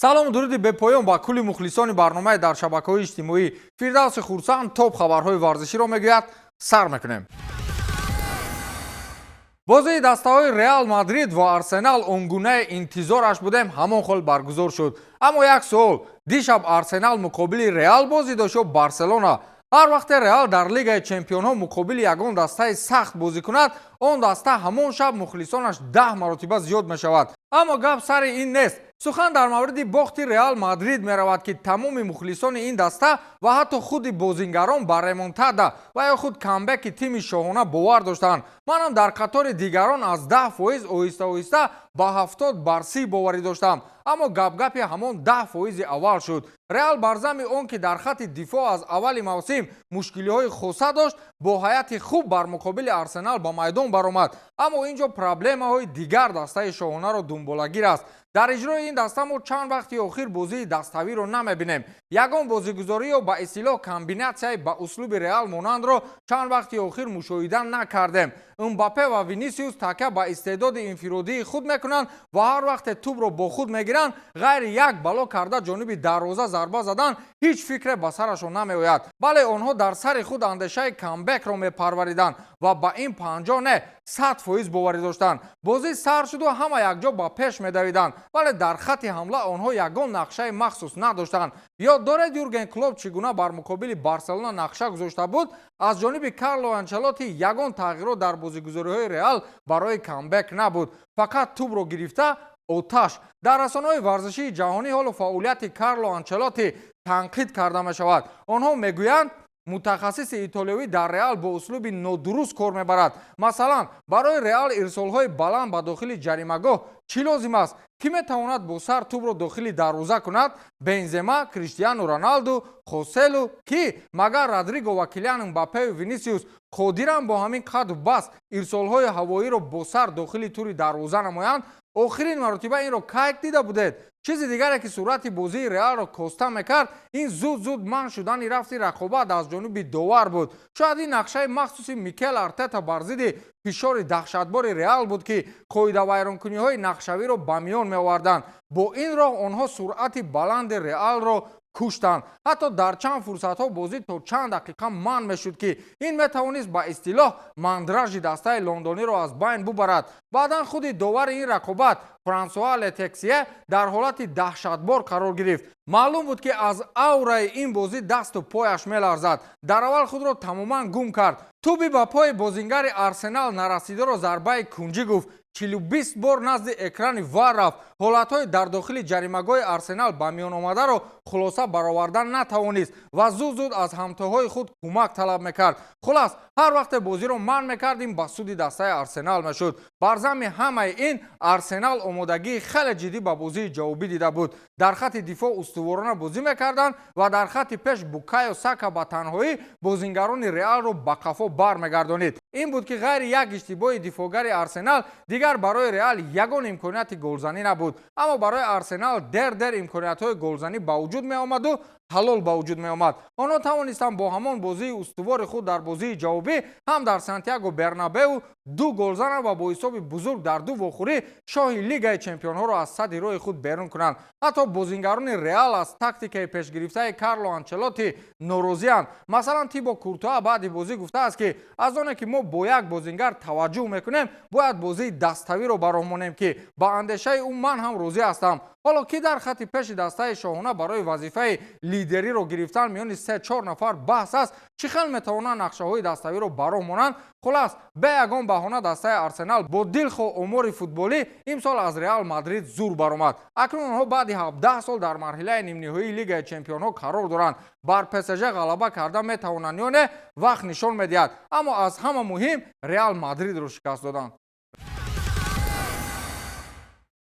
салому дуруди бепоён ба кулли мухлисони барномаи дар шабакаҳои иҷтимоӣ. Фирдавси Хурсанд топ хабарҳои варзиширо мегӯяд. Сар мекунем. бозии дастаҳои Реал Мадрид ва Арсенал он гунаи интизораш будем ҳамон хел баргузор шуд. Аммо як суол, дишаб Арсенал муқобили Реал бозӣ дошт ё Барселона? ҳар вақте Реал дар Лигаи Чемпионҳо муқобили ягон дастаи сахт бозӣ кунад, он даста ҳамон шаб мухлисонаш 10 маротиба зиёд мешавад. Аммо гап сари ин нест. сухан дар мавриди бохти Реал Мадрид меравад ки тамоми мухлисони ин даста ва ҳатто худи бозингарон ба ремонтада ва ё худ камбеки тими шоҳона бовар доштанд. манам дар қатори дигарон аз 10% оҳиста оҳиста ба 70% боварӣ доштам. аммо гап-гапи ҳамон 10% аввал шуд. Реал бар замми он ки дар хатти дифоъ аз аввали мавсим мушкилиҳои хуса дошт, бо ҳайати хуб бар муқобили Арсенал ба майдон баромад. аммо инҷо проблемаҳои дигар дастаи шоҳонаро дунболагир аст. дар иҷрои ин даста мо чанд вақти охир бозии даставиро намебинем. ягон бозигузориё ба исилоҳ комбинатсияи ба услуби Реал монандро чанд вақти охир мушоҳида накардем. Мбаппе ва Винисиус такя ба истеъдоди инфиродии худ мекунанд ва ҳар вақте тӯбро бо худ мегиранд, ғайри як бало карда ҷониби дарвоза зарба задан ҳеҷ фикре ба сарашон намеояд. бале онҳо дар сари худ андешаи камбекро мепарвариданд ва ба ин 50 не 100% боварӣ доштанд. бозӣ сар шуду ҳама якҷо ба пеш медавиданд, вале дар хатти ҳамла онҳо ягон нақшаи махсус надоштанд. ёд доред Юрген Клоп чӣ гуна бар муқобили Барселона нақша гузошта буд? аз ҷониби Карло Анчелоти ягон тағйирот дар бозигузориҳои Реал барои камбек набуд. фақат тӯбро гирифта оташ. дар расонаҳои варзишии ҷаҳонӣ ҳоло фаъолияти Карло Анчелоти танқид карда мешавад. онҳо мегӯянд мутахассиси итолиёвӣ дар Реал бо услуби нодуруст кор мебарад. масалан, барои Реал ирсолҳои баланд ба дохили ҷаримагоҳ чӣ лозим аст? кӣ метавонад бо сар тӯбро дохили дарвоза кунад? Бензема, Криштиану Роналду, Хоселу? кӣ? магар Родриго ва Килиан Мбаппею Винисиус қодиранд бо ҳамин қадр бас ирсолҳои ҳавоиро бо сар дохили тӯри дарвоза намоянд? охирин маротиба инро кайк дида будед? чизи дигаре ки сурати бозии Реалро коста мекард, ин зуд манъ шудани рафти рақобат аз ҷониби довар буд. шояд ин нақшаи махсуси Микел Артета бар зидди фишори даҳшатбори Реал буд ки қоидавайронкуниҳои нақшавиро ба миён меоварданд. бо ин роҳ онҳо суръати баланди Реалро куштанд. ҳатто дар чанд фурсатҳо бозӣ то чанд дақиқа манъ мешуд ки ин метавонист ба истилоҳ мандражи дастаи лондониро аз байн бубарад. баъдан худи довари ин рақобат Франсуа Летексие дар ҳолати даҳшатбор қарор гирифт. маълум буд ки аз аураи ин бозӣ дасту пояш меларзад. дар аввал худро тамоман гум кард. тӯби ба пои бозингари Арсенал нарасидаро зарбаи кунҷӣ гуфт. 40 бор назди экрани вар рафт. ҳолатҳои дар дохили ҷаримагоҳи Арсенал ба миён омадаро хулоса баровардан натавонист ва зуд аз ҳамтоҳои худ кӯмак талаб мекард. хулас ҳар вақте бозиро манъ мекардим ба суди дастаи Арсенал мешуд. бар замми ҳамаи ин Арсенал омодагии хеле ҷиддӣ ба бозии ҷавобӣ дида буд. дар хатти дифоъ устуворона бозӣ мекарданд ва дар хатти пеш Букайо Сака ба танҳоӣ бозингарони Реалро ба қафо бармегардонид. ин буд ки ғайри як иштибоҳи дифоъгари Арсенал дигар барои Реал ягон имконияти голзанӣ набуд. аммо барои Арсенал дер имкониятҳои голзанӣ ба вуҷуд меомаду ҳалол ба вуҷуд меомад. онҳо тавонистанд бо ҳамон бозии устувори худ дар бозии ҷавобӣ ҳам дар Сантьяго Бернабеу 2 гол зананд ва бо ҳисоби бузург дар 2 вохӯрӣ шоҳи Лигаи Чемпионҳоро аз садди роҳи худ берун кунанд. ҳатто бозингарони Реал аз тактикаи пешгирифтаи Карло Анчелоти норозиянд. масалан, Тибо Куртуа баъди бозӣ гуфтааст ки аз оне ки мо бо як бозингар таваҷҷӯҳ мекунем, бояд бозии даставиро ба роҳ монем ки ба андешаи ӯ ман ҳам розӣ ҳастам. ҳоло ки дар хатти пеши дастаи шоҳона барои вазифаи лидериро гирифтан миёни 3-4 нафар баҳс аст, чӣ хел метавонанд нақшаҳои даставиро ба роҳ монанд? хулас бе ягон баҳона дастаи Арсенал бо дилхоҳ омори футболӣ имсол аз Реал Мадрид зур баромад. акнун онҳо баъди 17 сол дар марҳилаи нимниҳоии Лигаи Чемпионҳо қарор доранд. бар ПСЖ ғалаба карда метавонанд ё не, вақт нишон медиҳад. аммо аз ҳама муҳим Реал Мадридро шикаст доданд.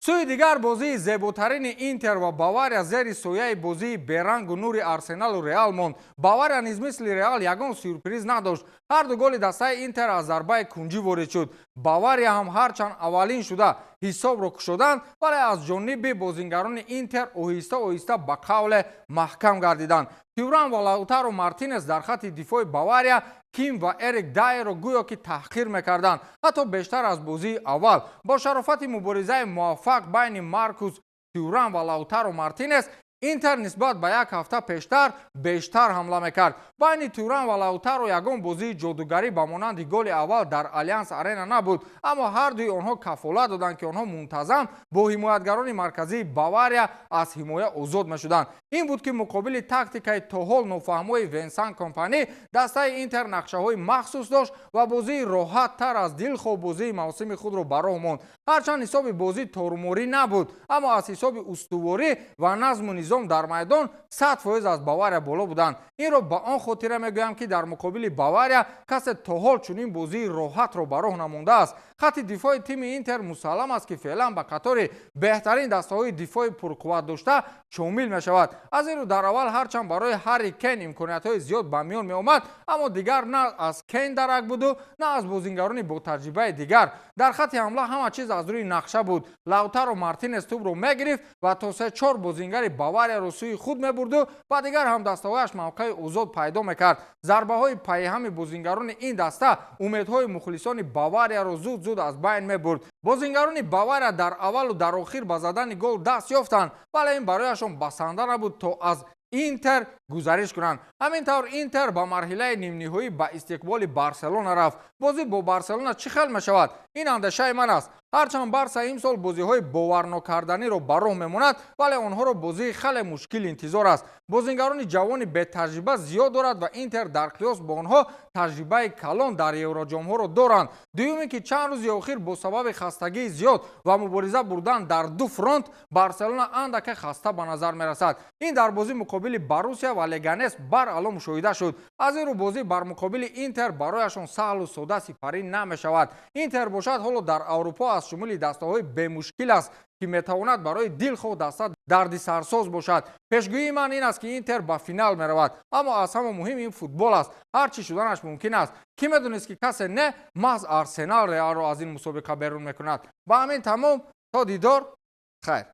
сӯи дигар бозии зеботарини Интер ва Бавария зери сояи бозии берангу нури Арсеналу Реал монд. Бавария низ мисли Реал ягон сюрприз надошт. ҳар ду голи дастаи Интер аз зарбаи кунҷӣ ворид шуд. Бавария ҳам ҳарчанд аввалин шуда ҳисобро кушоданд, вале аз ҷониби бозингарони Интер оҳиста оҳиста ба қавле маҳкам гардиданд. Тюран ва Лаутаро Мартинес дар хатти дифои Бавария Ким ва Эрик Дайерро гӯё ки таҳқир мекарданд, ҳатто бештар аз бозии аввал. бо шарофати муборизаи муваффақ байни Маркус Тюран ва Лаутаро Мартинес, Интер нисбат ба як ҳафта пештар бештар ҳамла мекард. Байни Тюран ва Лаутаро ягон бозии ҷодугарӣ ба монанди голи аввал дар Альянс Арена набуд, аммо ҳардуи онҳо кафолат доданд ки онҳо мунтазам бо ҳимоятгарони марказии Бавария аз ҳимоя озод мешуданд. ин буд ки муқобили тактикаи то ҳол нофаҳмои Венсан Компани дастаи Интер нақшаҳои махсус дошт ва бозии роҳаттар аз дилхоҳ бозии мавсими худро ба роҳ монд. ҳарчанд ҳисоби бозӣ торуморӣ набуд, аммо аз ҳисоби устуворӣ ва назму низом дар майдон 100% аз Бавария боло буданд. инро ба он хотира мегӯям ки дар муқобили Бавария касе то ҳол чунин бозии роҳатро ба роҳ намондааст. хатти дифои тими Интер мусаллам аст ки феълан ба қатори беҳтарин дастаҳои дифои пурқувват дошта шомил мешавад. аз ин рӯ дар аввал ҳарчанд барои Ҳарри Кейн имкониятҳои зиёд ба миён меомад, аммо дигар на аз Кейн дарак буду, на аз бозингарони ботаҷрибаи дигар. дар хатти ҳамла ҳама чиз аз рӯи нақша буд. Лаутаро Мартинес тӯбро мегирифт ва то 3-4 бозингари Баварияро сӯи худ мебурду ва дигар ҳамдастаҳояш мавқеи озод пайдо мекард. зарбаҳои пайҳами бозингарони ин даста умедҳои мухлисони Баварияро зуд аз байн мебурд. бозингарони Бавария дар аввалу дар охир ба задани гол даст ёфтанд, вале ин барояшон басанда набуд то аз Интер гузариш кунанд. ҳамин тавр Интер ба марҳилаи нимниҳоӣ ба истиқболи Барселона рафт. бозӣ бо Барселона чӣ хел мешавад? ин андешаи ман аст. ҳарчанд Барса имсол бозиҳои боварнокарданиро ба роҳ мемонад, вале онҳоро бозии хеле мушкил интизор аст. бозингарони ҷавони бетаҷриба зиёд дорад ва Интер дар қиёс бо онҳо таҷрибаи калон дар евроҷомҳоро доранд. дуюме ки чанд рӯзи охир бо сабаби хастагии зиёд ва мубориза бурдан дар ду фронт Барселона андаке хаста ба назар мерасад. ин дар бозӣ муқобили Барусия ва Леганес баръало мушоҳида шуд. аз ин рӯ бозӣ бар муқобили Интер барояшон саҳлу сода сипарӣ намешавад. Интер бошад ҳоло дар Аврупо аз шумули дастаҳои бемушкил аст ки метавонад барои дилхоҳ даста дардисарсоз бошад. пешгӯии ман ин аст ки Интер ба финал меравад, аммо аз ҳама муҳим ин футбол аст. ҳар чӣ шуданаш мумкин аст. кӣ медонист ки касе не маҳз Арсенал Реалро аз ин мусобиқа берун мекунад. ба ҳамин тамом, то дидор, хайр.